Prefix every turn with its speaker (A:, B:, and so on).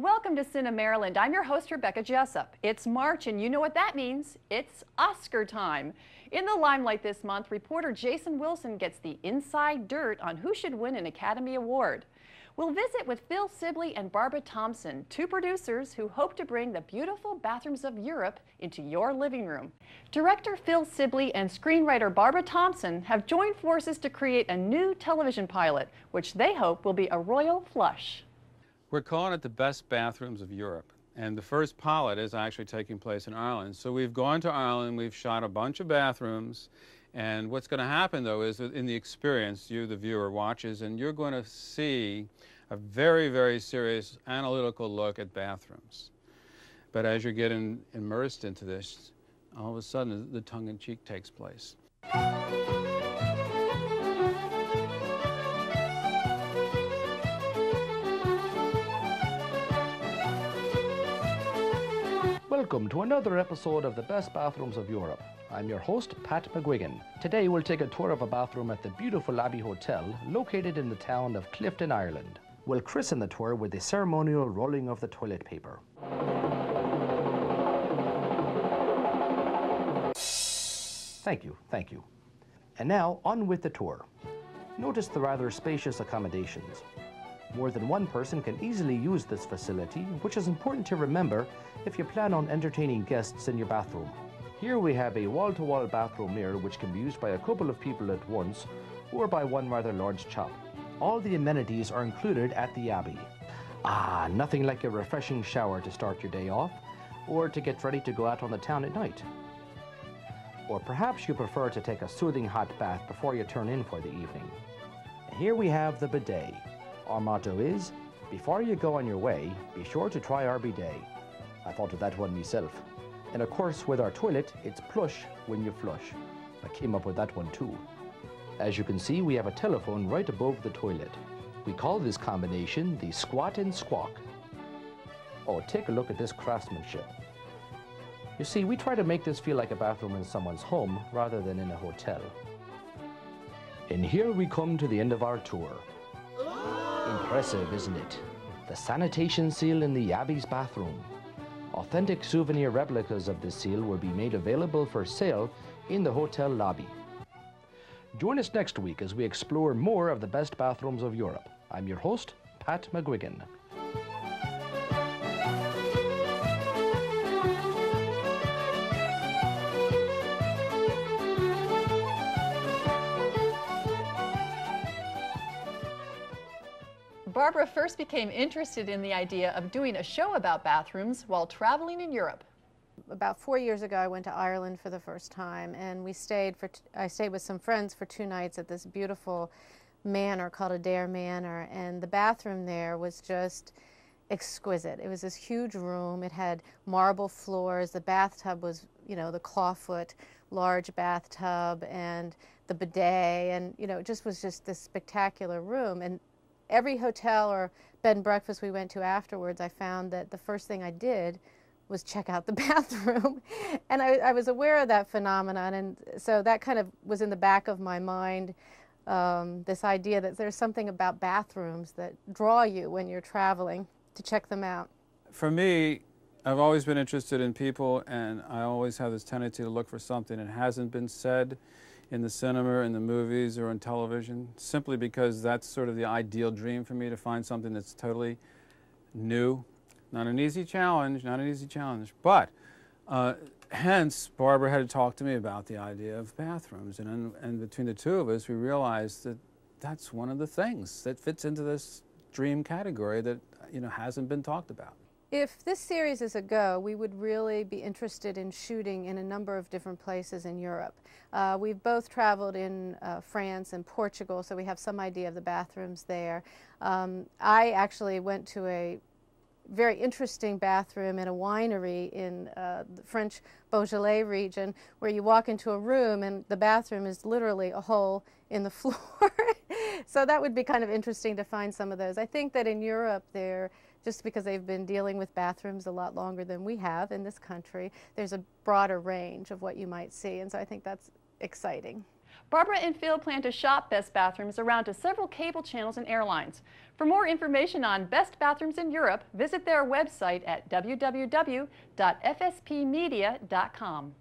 A: Welcome to Cinema Maryland. I'm your host, Rebecca Jessup. It's March, and you know what that means. It's Oscar time. In the limelight this month, reporter Jason Wilson gets the inside dirt on who should win an Academy Award. We'll visit with Phil Sibley and Barbara Thompson, two producers who hope to bring the beautiful bathrooms of Europe into your living room. Director Phil Sibley and screenwriter Barbara Thompson have joined forces to create a new television pilot, which they hope will be a royal flush.
B: We're calling it the best bathrooms of Europe, and the first pilot is actually taking place in Ireland. So we've gone to Ireland, we've shot a bunch of bathrooms, and what's going to happen though is that in the experience, you the viewer watches, and you're going to see a very, very serious analytical look at bathrooms. But as you're getting immersed into this, all of a sudden the tongue-in-cheek takes place.
C: Welcome to another episode of the Best Bathrooms of Europe. I'm your host, Pat McGuigan. Today we'll take a tour of a bathroom at the beautiful Abbey Hotel, located in the town of Clifton, Ireland. We'll christen the tour with the ceremonial rolling of the toilet paper. Thank you. And now, on with the tour. Notice the rather spacious accommodations. More than one person can easily use this facility, which is important to remember if you plan on entertaining guests in your bathroom. Here we have a wall-to-wall bathroom mirror which can be used by a couple of people at once or by one rather large chop. All the amenities are included at the Abbey. Nothing like a refreshing shower to start your day off or to get ready to go out on the town at night. Or perhaps you prefer to take a soothing hot bath before you turn in for the evening. Here we have the bidet. Our motto is, before you go on your way, be sure to try our bidet. I thought of that one myself. And of course, with our toilet, it's plush when you flush. I came up with that one too. As you can see, we have a telephone right above the toilet. We call this combination the squat and squawk. Oh, take a look at this craftsmanship. You see, we try to make this feel like a bathroom in someone's home rather than in a hotel. And here we come to the end of our tour. Impressive, isn't it? The sanitation seal in the Abbey's bathroom. Authentic souvenir replicas of this seal will be made available for sale in the hotel lobby. Join us next week as we explore more of the best bathrooms of Europe. I'm your host, Pat McGuigan.
A: Barbara first became interested in the idea of doing a show about bathrooms while traveling in Europe.
D: About 4 years ago, I went to Ireland for the first time, and I stayed with some friends for 2 nights at this beautiful manor called Adair Manor, and the bathroom there was just exquisite. It was this huge room. It had marble floors. The bathtub was, the clawfoot large bathtub, and the bidet, and it just was just this spectacular room. And every hotel or bed and breakfast we went to afterwards, I found that the first thing I did was check out the bathroom. And I was aware of that phenomenon, and so that kind of was in the back of my mind, this idea that there's something about bathrooms that draw you when you're traveling to check them out.
B: For me, I've always been interested in people, and I always have this tendency to look for something that hasn't been said in the cinema, in the movies, or on television, simply because that's sort of the ideal dream for me, to find something that's totally new. Not an easy challenge, but hence Barbara had to talk to me about the idea of bathrooms, and between the two of us we realized that that's one of the things that fits into this dream category that hasn't been talked about.
D: If this series is a go, we would really be interested in shooting in a number of different places in Europe. We've both traveled in France and Portugal, so we have some idea of the bathrooms there. I actually went to a very interesting bathroom in a winery in the French Beaujolais region, where you walk into a room and the bathroom is literally a hole in the floor. So that would be kind of interesting to find some of those. I think that in Europe, just because they've been dealing with bathrooms a lot longer than we have in this country, there's a broader range of what you might see, and so I think that's exciting.
A: Barbara and Phil plan to shop best bathrooms around to several cable channels and airlines. For more information on best bathrooms in Europe, visit their website at www.fspmedia.com.